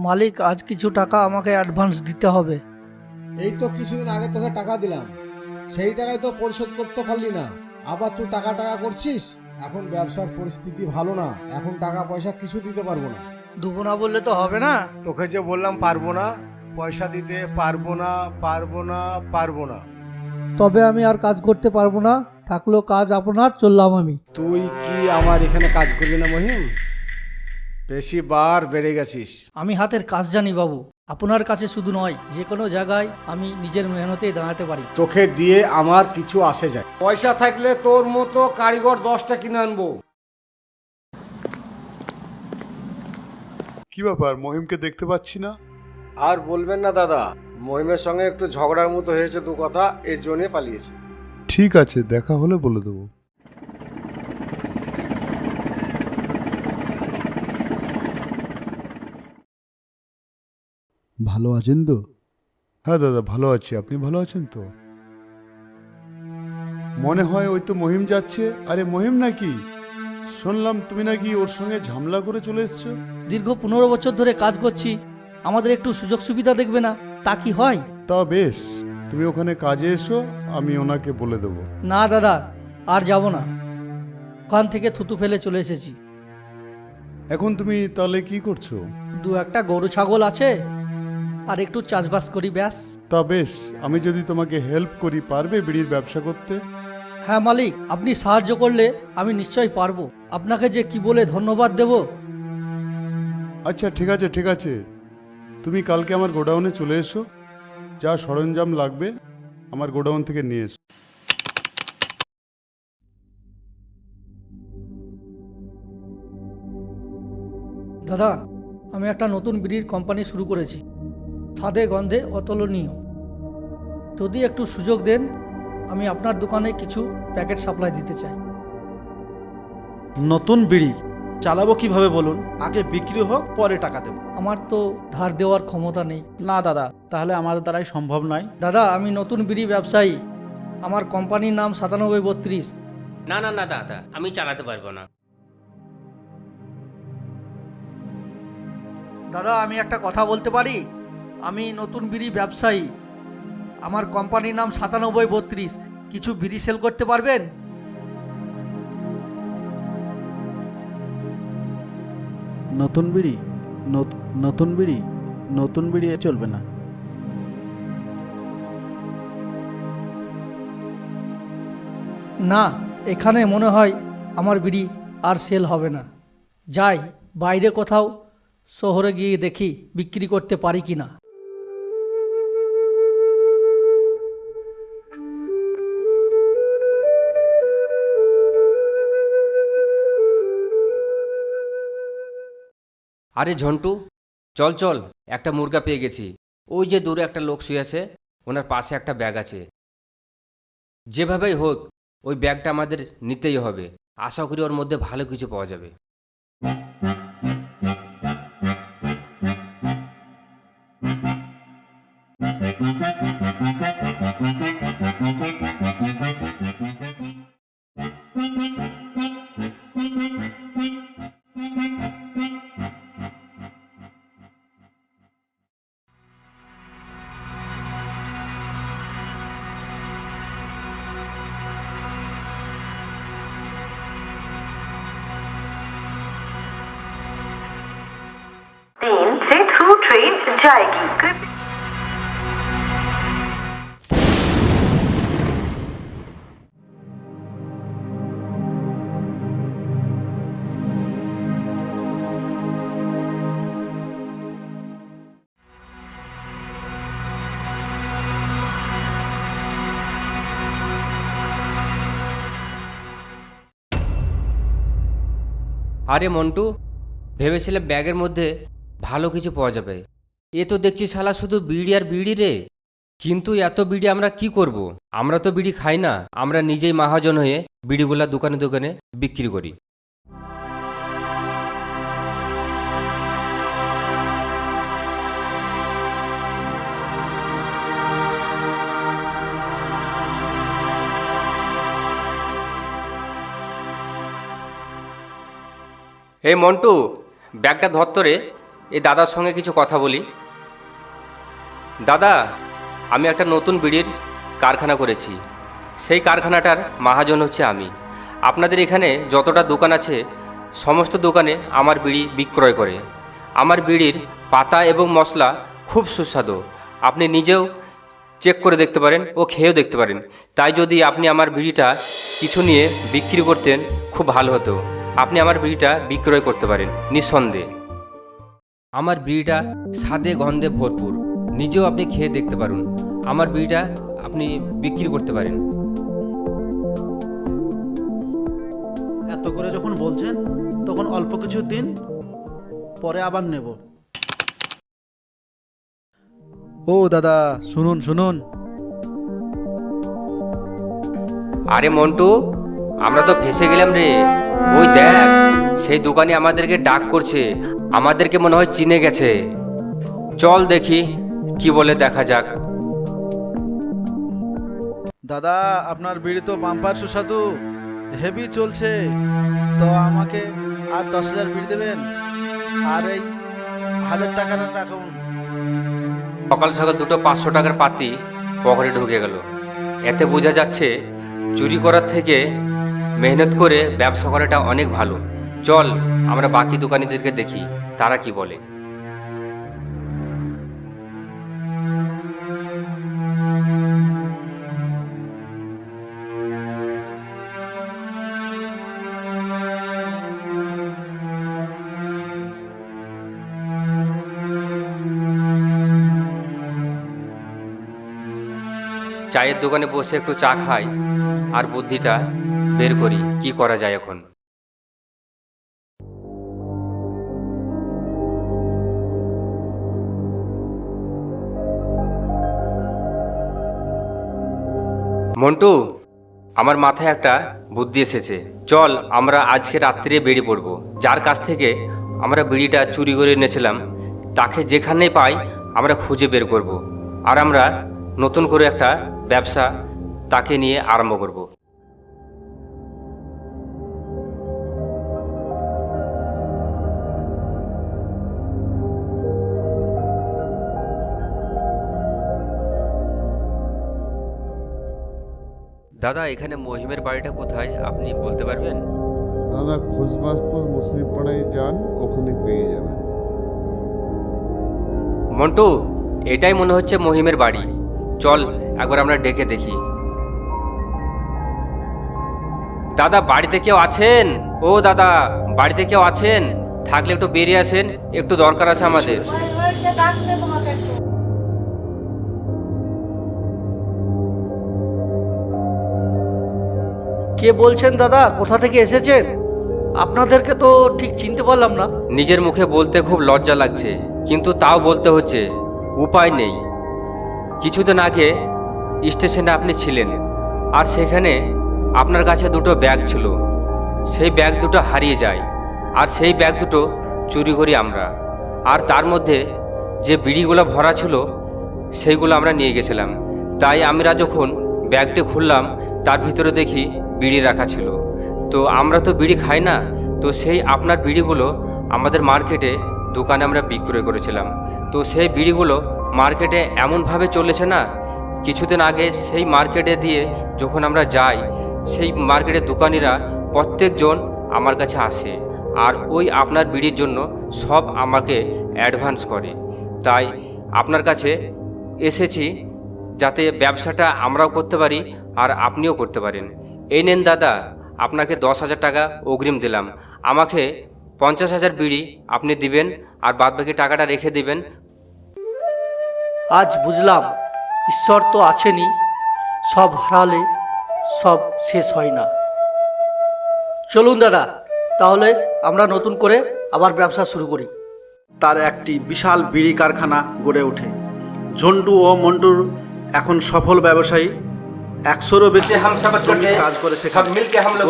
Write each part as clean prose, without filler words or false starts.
মালিক, আজ কিছু টাকা আমাকে অ্যাডভান্স দিতে হবে। এই তো কিছুদিন আগে তোকে টাকা দিলাম, সেই টাকায় তো পরিশোধ করতে পারলি না, আবার তুই টাকা টাকা করছিস। এখন ব্যবসার পরিস্থিতি ভালো না, এখন টাকা পয়সা কিছু দিতে পারবো না। দেবো না বললে তো হবে না। তোকে যে বললাম পারবো না, পয়সা দিতে পারবো না, পারবো না, পারবো না। তবে আমি আর কাজ করতে পারবো না, থাকলো কাজ আপনার, চললাম আমি। তুই কি আমার এখানে কাজ করবি না মহিম? বেশি বার বেড়ে গেছিস। আমি হাতের কাজ জানি বাবু, আপনার কাছে শুধু নয়, যে কোনো জায়গায় আমি নিজের মেহনতে দাঁড়াতে পারি। তোকে দিয়ে আমার কিছু আসে যায়? পয়সা থাকলে তোর মতো কারিগর 10টা কিনে আনবো। কি ব্যাপার, মহিমকে দেখতে পাচ্ছি না? আর বলবেন না দাদা, মহিমের সঙ্গে একটু ঝগড়ার মতো হয়েছে, দু কথা, এর জন্যে পালিয়েছে। ঠিক আছে, দেখা হলে বলে দেবো। ভালো আছেন তো? হ্যাঁ দাদা, ভালো আছি। আপনি ভালো আছেন তো? মনে হয় ওই তো মহিম যাচ্ছে। আরে মহিম নাকি? শুনলাম তুমি নাকি ওর সঙ্গে ঝামেলা করে চলে এসছো। দীর্ঘ 15 বছর ধরে কাজ করছি, আমাদের একটু সুযোগ সুবিধা দেখবে না? তা কি হয়? তা বেশ, তুমি ওখানে কাজে এসো, আমি ওনাকে বলে দেবো। না দাদা, আর যাব না। ওখান থেকে থুতু ফেলে চলে এসেছি। এখন তুমি তাহলে কি করছো? দু একটা গরু ছাগল আছে, আর একটু চাষবাস করি, ব্যাস। তা বেশ, আমি যদি তোমাকে হেল্প করি, পারবে বিড়ির ব্যবসা করতে? হ্যাঁ মালিক, আপনি সাহায্য করলে আমি নিশ্চয়ই পারবো। আপনাকে যে কি বলে ধন্যবাদ দেব। আচ্ছা ঠিক আছে, ঠিক আছে, তুমি কালকে আমার গোডাউনে চলে এসো। যা সরঞ্জাম লাগবে আমার গোডাউন থেকে নিয়ে এসো। দাদা, আমি একটা নতুন বিড়ির কোম্পানি শুরু করেছি, স্বাদে গন্ধে অতুলনীয়। যদি একটু সুযোগ দেন, আমি আপনার দোকানে কিছু প্যাকেট সাপ্লাই দিতে চাই। নতুন বিড়ি চালাবো কিভাবে বলুন? আগে বিক্রি হোক, পরে টাকা দেব। আমার তো ধার দেওয়ার ক্ষমতা নেই। না দাদা, তাহলে আমাদের দ্বারাই সম্ভব নয়। দাদা, আমি নতুন বিড়ি ব্যবসায়ী, আমার কোম্পানির নাম 9732। না না না দাদা, আমি চালাতে পারবো না। দাদা, আমি একটা কথা বলতে পারি? আমি নতুন বিড়ি ব্যবসায়ী, আমার কোম্পানির নাম 9732। কিছু বিড়ি সেল করতে পারবেন? নতুন বিড়ি? নতুন বিড়ি? নতুন বিড়ি চলবে না। না, এখানে মনে হয় আমার বিড়ি আর সেল হবে না। যাই বাইরে কোথাও, শহরে গিয়ে দেখি বিক্রি করতে পারি কি না। আরে ঝন্টু, চল চল, একটা মুরগা পেয়ে গেছি। ওই যে দূরে একটা লোক শুয়ে আছে, ওনার পাশে একটা ব্যাগ আছে। যেভাবেই হোক ওই ব্যাগটা আমাদের নিতেই হবে। আশা করি ওর মধ্যে ভালো কিছু পাওয়া যাবে। तीन से थ्रू ट्रेन जाएगी। আরে মন্টু, ভেবেছিলাম ব্যাগের মধ্যে ভালো কিছু পাওয়া যাবে। এ তো দেখছি শালা শুধু বিড়ি আর বিড়ি রে। কিন্তু এত বিড়ি আমরা কি করব? আমরা তো বিড়ি খাই না, আমরা নিজেই মহাজন হয়ে বিড়িগুলা দোকানে দোকানে বিক্রি করি। এই মন্টু, ব্যাগটা ধর তো রে। এই দাদার সঙ্গে কিছু কথা বলি। দাদা, আমি একটা নতুন বিড়ির কারখানা করেছি। সেই কারখানাটার মহাজন হচ্ছে আমি। আপনাদের এখানে যতটা দোকান আছে সমস্ত দোকানে আমার বিড়ি বিক্রয় করে। আমার বিড়ির পাতা এবং মশলা খুব সুস্বাদু, আপনি নিজেও চেক করে দেখতে পারেন ও খেয়েও দেখতে পারেন। তাই যদি আপনি আমার বিড়িটা কিছু নিয়ে বিক্রি করতেন খুব ভালো হতো। আপনি আমার বিড়িটা বিক্রয় করতে পারেন নিঃসন্দেহে। আমার বিড়িটা স্বাদে গন্ধে ভরপুর, নিজেও আপনি খেয়ে দেখতে পারুন। আমার বিড়িটা আপনি বিক্রি করতে পারেন। এত করে যখন বলছেন তখন অল্প কিছু দিন, পরে আবার নেব। ও দাদা, শুনুন শুনুন। আরে মন্টু, আমরা তো ফেসে গেলাম রে। ওই দেখ, সেই দোকানে আমাদেরকে ডাক করছে, আমাদেরকে মনে হয় চিনে গেছে। চল দেখি কি বলে, দেখা যাক। দাদা, আপনার বিড়ি তো বাম্পার সুস্বাদু, হেভি চলছে। তো আমাকে আর 10,000 বিড়ি দেবেন, আর এই 1,000 টাকাটা রাখুন। সকাল সকাল দুটো 500 টাকার পাতি পকেটে ঢুকে গেল। এতে বোঝা যাচ্ছে চুরি করার থেকে মেহনত করে ব্যবসা করাটা অনেক ভালো। চল আমরা বাকি দোকানিদেরকে দেখি তারা কি বলে। চায়ের দোকানে বসে একটু চা খাই আর বুদ্ধিটা বের করি কি করা যায় এখন। মন্টু, আমার মাথায় একটা বুদ্ধি এসেছে। চল আমরা আজকে রাত্রে বেরিয়ে পড়বো। যার কাছ থেকে আমরা বিড়িটা চুরি করে এনেছিলাম তাকে যেখানে পাই আমরা খুঁজে বের করব। আর আমরা নতুন করে একটা ব্যবসা তাকে নিয়ে আরম্ভ করব। দাদা, এখানে মহিমের বাড়িটা কোথায় আপনি বলতে পারবেন? দাদা, খোঁজবাজপুর মুসলিম পাড়ায় যান, ওখানে পেয়ে যাবেন। মন্টু, এটাই মনে হচ্ছে মহিমের বাড়ি। চল একবার আমরা ডেকে দেখি। দাদা, বাড়িতে কেউ আছেন? ও দাদা, বাড়িতে কেউ আছেন? থাকলে একটু বেরিয়ে আসেন, একটু দরকার আছে আমাদের। কে বলছেন দাদা? কোথা থেকে এসেছেন? আপনাদেরকে তো ঠিক চিনতে পারলাম না। নিজের মুখে বলতে খুব লজ্জা লাগছে, কিন্তু তাও বলতে হচ্ছে, উপায় নেই। কিছুদিন আগে স্টেশনে আপনি ছিলেন, আর সেখানে আপনার কাছে দুটো ব্যাগ ছিল। সেই ব্যাগ দুটো হারিয়ে যায়, আর সেই ব্যাগ দুটো চুরি করি আমরা। আর তার মধ্যে যে বিড়িগুলো ভরা ছিল সেইগুলো আমরা নিয়ে গেছিলাম। তাই আমরা যখন ব্যাগটি খুললাম তার ভিতরে দেখি বিড়ি রাখা ছিল। তো আমরা তো বিড়ি খাই না, তো সেই আপনার বিড়িগুলো আমাদের মার্কেটে দোকানে আমরা বিক্রয় করেছিলাম। তো সেই বিড়িগুলো মার্কেটে এমনভাবে চলেছে না, কিছুদিন আগে সেই মার্কেটে দিয়ে যখন আমরা যাই, সেই মার্কেটের দোকানিরা প্রত্যেকজন আমার কাছে আসে, আর ওই আপনার বিড়ির জন্য সব আমাকে অ্যাডভান্স করে। তাই আপনার কাছে এসেছি যাতে ব্যবসাটা আমরাও করতে পারি আর আপনিও করতে পারেন। এই নেন দাদা, আপনাকে 10,000 টাকা অগ্রিম দিলাম। আমাকে 50,000 বিড়ি আপনি দিবেন, আর বাদবাকি টাকাটা রেখে দিবেন। আজ বুঝলাম ঈশ্বর তো আছেনই, সব হারালে সব শেষ হয় না। চলুন দাদা, তাহলে আমরা নতুন করে আবার ব্যবসা শুরু করি। তার একটি বিশাল বিড়ি কারখানা গড়ে ওঠে। ঝন্টু ও মন্টুর এখন সফল ব্যবসায়ী। 100-এরও বেশি শ্রমিক কাজ করে সেখানে।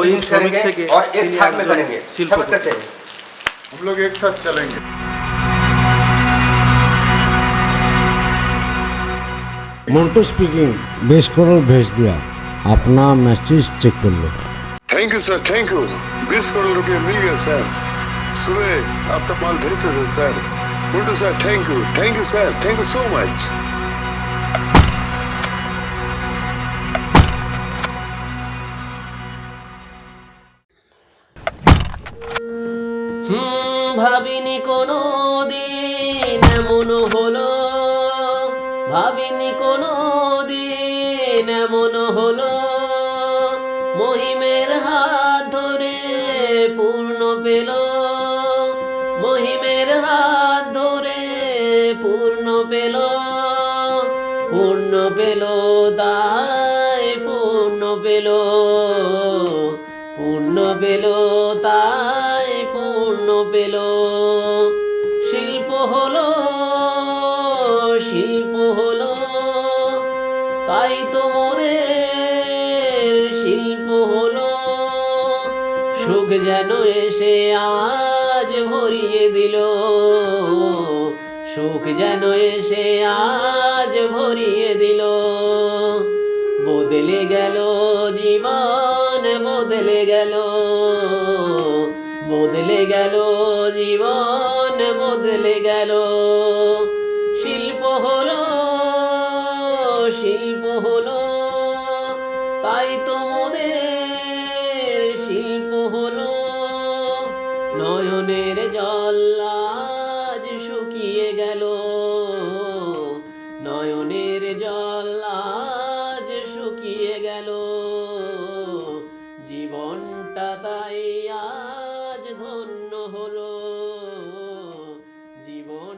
ওই শ্রমিক থেকে তিনি একজন শিল্পপতি। हम लोग एक साथ चलेंगे। मंटू स्पीकिंग, 20 करोड़ भेज दिया, अपना मैसेज चेक कर लो। Thank you sir, thank you. 20 crore रुपए मिल गए सर। सुबह आपका माल भेज दो sir. Multu sir, thank you. Thank you, sir. Thank you so much. ভাবিনি কোনো দিন এমন হলো, ভাবিনি কোনো দিন এমন হলো, মহিমের হাত ধরে পূর্ণ পেল, মহিমের হাত ধরে পূর্ণ পেল, পূর্ণ পেল তাই পূর্ণ পেল, পূর্ণ পেল তাই পূর্ণ পেল। শিল্প হলো, শিল্প হলো তাই তো মোদের শিল্প হলো, সুখ যেন এসে আজ ভরিয়ে দিল, সুখ যেন এসে আজ ভরিয়ে দিল। বদলে গেল জীবন, বদলে গেল, বদলে গেল জীবন, বদলে গেল। শিল্প হলো, শিল্প হলো তাই তো মোদের শিল্প হলো। নয়নের জল আজ শুকিয়ে গেল, নয়নের জল আজ শুকিয়ে গেল, জীবনটা তাই আজ ধন্য হলো, জীবন